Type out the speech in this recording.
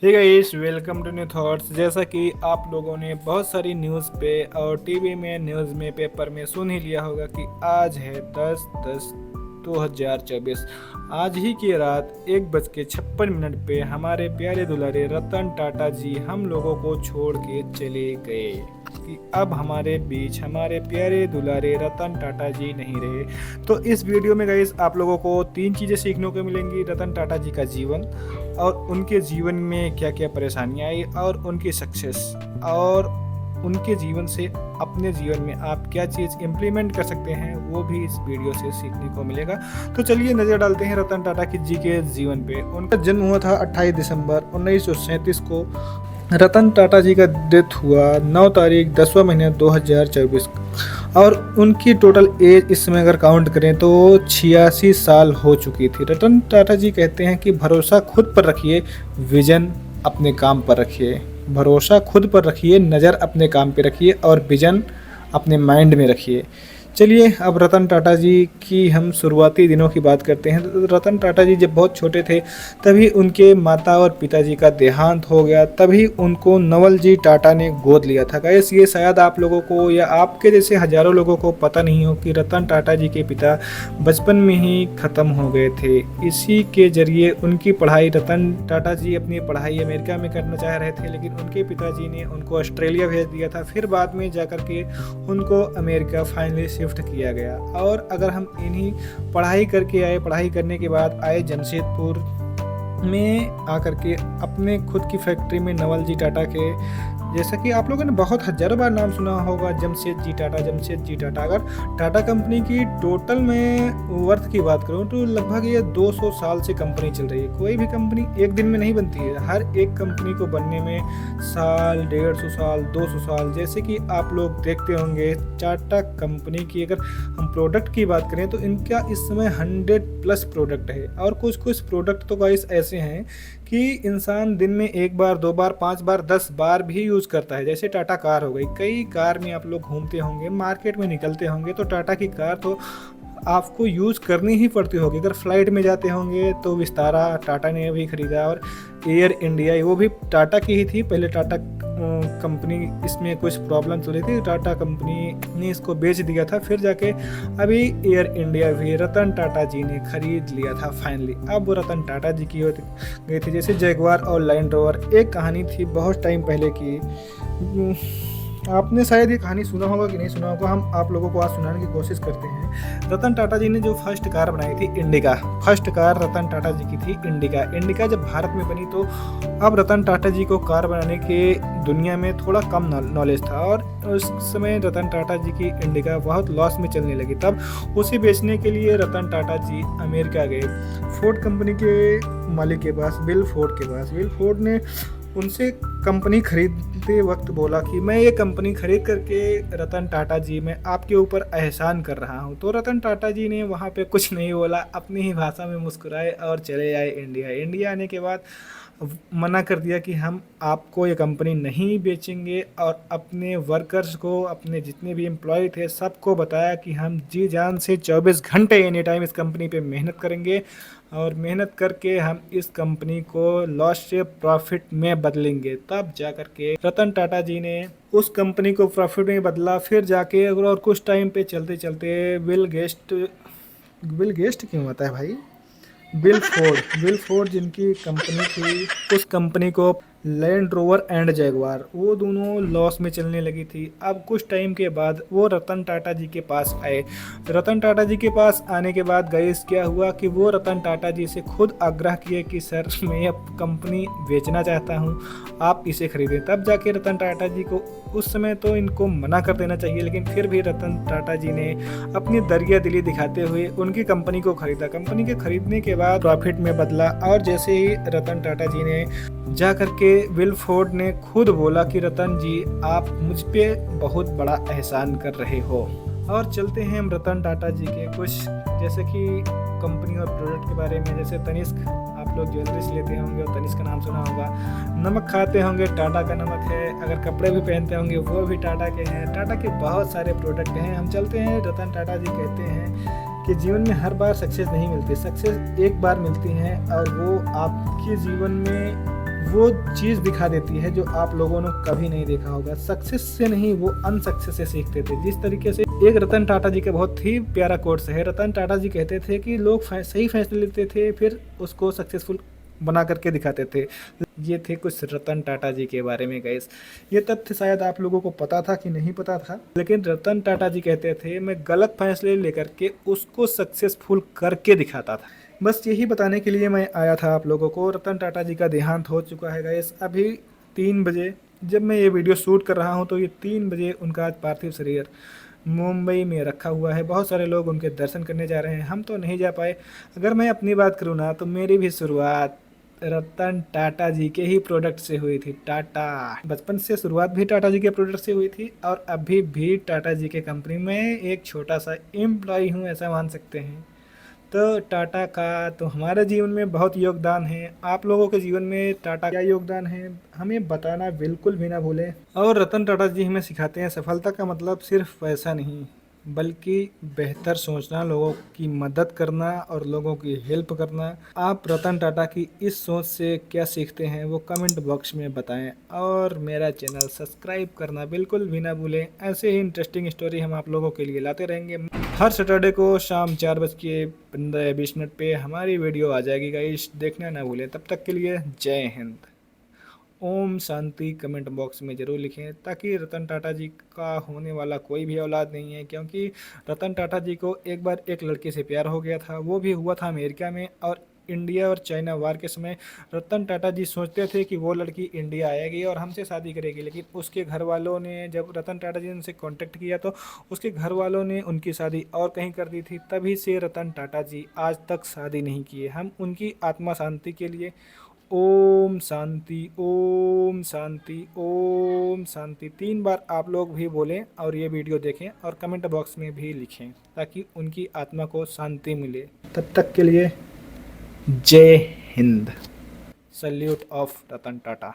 Hey guys, welcome to new thoughts. जैसा कि आप लोगों ने बहुत सारी न्यूज़ पे और टीवी में, न्यूज़ में, पेपर में सुन ही लिया होगा कि आज है 10/10/2024। आज ही की रात 1:56 पे हमारे प्यारे दुलारे रतन टाटा जी हम लोगों को छोड़ के चले गए कि अब हमारे बीच हमारे प्यारे दुलारे रतन टाटा जी नहीं रहे। तो इस वीडियो में गाइस आप लोगों को 3 चीज़ें सीखने को मिलेंगी। रतन टाटा जी का जीवन और उनके जीवन में क्या क्या परेशानियाँ आई और उनकी सक्सेस, और उनके जीवन से अपने जीवन में आप क्या चीज़ इम्प्लीमेंट कर सकते हैं, वो भी इस वीडियो से सीखने को मिलेगा। तो चलिए नज़र डालते हैं रतन टाटा जी के जीवन पे। उनका जन्म हुआ था 28 दिसंबर 1937 को। रतन टाटा जी का डेथ हुआ 9 तारीख 10वां महीने 2024, और उनकी टोटल एज इस समय अगर काउंट करें तो 86 साल हो चुकी थी। रतन टाटा जी कहते हैं कि भरोसा खुद पर रखिए, विजन अपने काम पर रखिए। भरोसा खुद पर रखिए, नज़र अपने काम पे रखिए और विजन अपने माइंड में रखिए। चलिए अब रतन टाटा जी की हम शुरुआती दिनों की बात करते हैं। रतन टाटा जी जब बहुत छोटे थे तभी उनके माता और पिताजी का देहांत हो गया। तभी उनको नवल जी टाटा ने गोद लिया था। गाइस, ये शायद आप लोगों को या आपके जैसे हजारों लोगों को पता नहीं हो कि रतन टाटा जी के पिता बचपन में ही ख़त्म हो गए थे। इसी के जरिए उनकी पढ़ाई, रतन टाटा जी अपनी पढ़ाई अमेरिका में करना चाह रहे थे, लेकिन उनके पिताजी ने उनको ऑस्ट्रेलिया भेज दिया था। फिर बाद में जाकर के उनको अमेरिका फाइनली शिफ्ट किया गया। और अगर हम इन्हीं पढ़ाई करके आए, पढ़ाई करने के बाद आए जमशेदपुर में आकर के अपने खुद की फैक्ट्री में नवल जी टाटा के, जैसा कि आप लोगों ने बहुत हजारों बार नाम सुना होगा, जमशेद जी टाटा, जमशेद जी टाटा। अगर टाटा कंपनी की टोटल में वर्थ की बात करूं तो लगभग ये 200 साल से कंपनी चल रही है। कोई भी कंपनी एक दिन में नहीं बनती है। हर एक कंपनी को बनने में साल, 150 साल, 200 साल। जैसे कि आप लोग देखते होंगे टाटा कंपनी की अगर हम प्रोडक्ट की बात करें तो इनका इस समय 100+ प्रोडक्ट है। और कुछ कुछ प्रोडक्ट तो गाइस ऐसे हैं कि इंसान दिन में 1 बार, 2 बार, 5 बार, 10 बार भी यूज़ करता है। जैसे टाटा कार हो गई। कई कार में आप लोग घूमते होंगे, मार्केट में निकलते होंगे तो टाटा की कार तो आपको यूज़ करनी ही पड़ती होगी। अगर फ्लाइट में जाते होंगे तो विस्तारा टाटा ने भी खरीदा, और एयर इंडिया वो भी टाटा की ही थी। पहले टाटा कंपनी इसमें कुछ प्रॉब्लम चल रही थी, टाटा कंपनी ने इसको बेच दिया था। फिर जाके अभी एयर इंडिया भी रतन टाटा जी ने खरीद लिया था फाइनली। अब वो रतन टाटा जी की गई थी। जैसे जैगवार और लैंड रोवर, एक कहानी थी बहुत टाइम पहले की। आपने शायद ये कहानी सुना होगा कि नहीं सुना होगा, हम आप लोगों को आज सुनाने की कोशिश करते हैं। रतन टाटा जी ने जो फर्स्ट कार बनाई थी indica, first car Ratan Tata जी की थी इंडिका। इंडिका जब भारत में बनी तो अब रतन टाटा जी को कार बनाने के दुनिया में थोड़ा कम नॉलेज था, और उस समय रतन टाटा जी की इंडिका बहुत लॉस में चलने लगी। तब उसे बेचने के लिए रतन टाटा जी अमेरिका गए, फोर्ड कंपनी के मालिक के पास, बिल फोर्ड के पास। बिल फोर्ड ने उनसे कंपनी खरीदते वक्त बोला कि मैं ये कंपनी खरीद करके रतन टाटा जी मैं आपके ऊपर एहसान कर रहा हूँ। तो रतन टाटा जी ने वहाँ पे कुछ नहीं बोला, अपनी ही भाषा में मुस्कुराए और चले आए इंडिया। इंडिया आने के बाद मना कर दिया कि हम आपको ये कंपनी नहीं बेचेंगे, और अपने वर्कर्स को, अपने जितने भी एम्प्लॉय थे सबको बताया कि हम जी जान से 24 घंटे एनी टाइम इस कंपनी पे मेहनत करेंगे, और मेहनत करके हम इस कंपनी को लॉस से प्रॉफिट में बदलेंगे। तब जा कर के रतन टाटा जी ने उस कंपनी को प्रॉफिट में बदला। फिर जाके और कुछ टाइम पे चलते चलते बिल गेस्ट क्यों आता है भाई, बिल फोर्ड जिनकी कंपनी थी, उस कंपनी को लैंड रोवर एंड जैगवार, वो दोनों लॉस में चलने लगी थी। अब कुछ टाइम के बाद वो रतन टाटा जी के पास आए। रतन टाटा जी के पास आने के बाद गाइस क्या हुआ कि वो रतन टाटा जी से खुद आग्रह किए कि सर मैं ये कंपनी बेचना चाहता हूँ, आप इसे खरीदें। तब जाके रतन टाटा जी को, उस समय तो इनको मना कर देना चाहिए, लेकिन फिर भी रतन टाटा जी ने अपनी दरिया दिली दिखाते हुए उनकी कंपनी को खरीदा। कंपनी के खरीदने के बाद प्रॉफिट में बदला, और जैसे ही रतन टाटा जी ने जा करके विल फोर्ड ने खुद बोला कि रतन जी आप मुझ पे बहुत बड़ा एहसान कर रहे हो। और चलते हैं हम रतन टाटा जी के कुछ, जैसे कि कंपनी और प्रोडक्ट के बारे में। जैसे तनिष्क, आप लोग ज्वेलरीज लेते होंगे और तनिष्क का नाम सुना होगा। नमक खाते होंगे, टाटा का नमक है। अगर कपड़े भी पहनते होंगे वो भी टाटा के हैं। टाटा के बहुत सारे प्रोडक्ट हैं। हम चलते हैं, रतन टाटा जी कहते हैं कि जीवन में हर बार सक्सेस नहीं मिलती, सक्सेस एक बार मिलती है, और वो आपके जीवन में वो चीज़ दिखा देती है जो आप लोगों ने कभी नहीं देखा होगा। सक्सेस से नहीं, वो अनसक्सेस से सीखते थे। जिस तरीके से एक रतन टाटा जी का बहुत ही प्यारा कोट्स है। रतन टाटा जी कहते थे कि लोग सही फैसले लेते थे, फिर उसको सक्सेसफुल बना करके दिखाते थे। ये थे कुछ रतन टाटा जी के बारे में गाइस। ये तथ्य शायद आप लोगों को पता था कि नहीं पता था, लेकिन रतन टाटा जी कहते थे मैं गलत फैसले लेकर के उसको सक्सेसफुल करके दिखाता था। बस यही बताने के लिए मैं आया था आप लोगों को। रतन टाटा जी का देहांत हो चुका है गाइस। अभी 3 बजे जब मैं ये वीडियो शूट कर रहा हूँ तो ये 3 बजे उनका पार्थिव शरीर मुंबई में रखा हुआ है। बहुत सारे लोग उनके दर्शन करने जा रहे हैं, हम तो नहीं जा पाए। अगर मैं अपनी बात करूँ ना, तो मेरी भी शुरुआत रतन टाटा जी के ही प्रोडक्ट से हुई थी। टाटा, बचपन से शुरुआत भी टाटा जी के प्रोडक्ट से हुई थी और अभी भी टाटा जी के कंपनी में एक छोटा सा एम्प्लॉय हूँ, ऐसा मान सकते हैं। तो टाटा का तो हमारे जीवन में बहुत योगदान है। आप लोगों के जीवन में टाटा क्या योगदान है हमें बताना बिल्कुल भी ना भूलें। और रतन टाटा जी हमें सिखाते हैं सफलता का मतलब सिर्फ पैसा नहीं, बल्कि बेहतर सोचना, लोगों की मदद करना और लोगों की हेल्प करना। आप रतन टाटा की इस सोच से क्या सीखते हैं वो कमेंट बॉक्स में बताएं और मेरा चैनल सब्सक्राइब करना बिल्कुल भी ना भूलें। ऐसे ही इंटरेस्टिंग स्टोरी हम आप लोगों के लिए लाते रहेंगे। हर सैटरडे को शाम 4:15-20 पे हमारी वीडियो आ जाएगी गाइस, देखना ना भूलें। तब तक के लिए जय हिंद। ओम शांति कमेंट बॉक्स में ज़रूर लिखें, ताकि रतन टाटा जी का होने वाला कोई भी औलाद नहीं है। क्योंकि रतन टाटा जी को एक बार एक लड़के से प्यार हो गया था, वो भी हुआ था अमेरिका में। और इंडिया और चाइना वार के समय रतन टाटा जी सोचते थे कि वो लड़की इंडिया आएगी और हमसे शादी करेगी, लेकिन उसके घर वालों ने, जब रतन टाटा जी ने उनसे कांटेक्ट किया तो उसके घर वालों ने उनकी शादी और कहीं कर दी थी। तभी से रतन टाटा जी आज तक शादी नहीं किए। हम उनकी आत्मा शांति के लिए ओम शांति, ओम शांति, ओम शांति 3 बार आप लोग भी बोलें और ये वीडियो देखें और कमेंट बॉक्स में भी लिखें, ताकि उनकी आत्मा को शांति मिले। तब तक के लिए जय हिंद। Salute of Ratan Tata.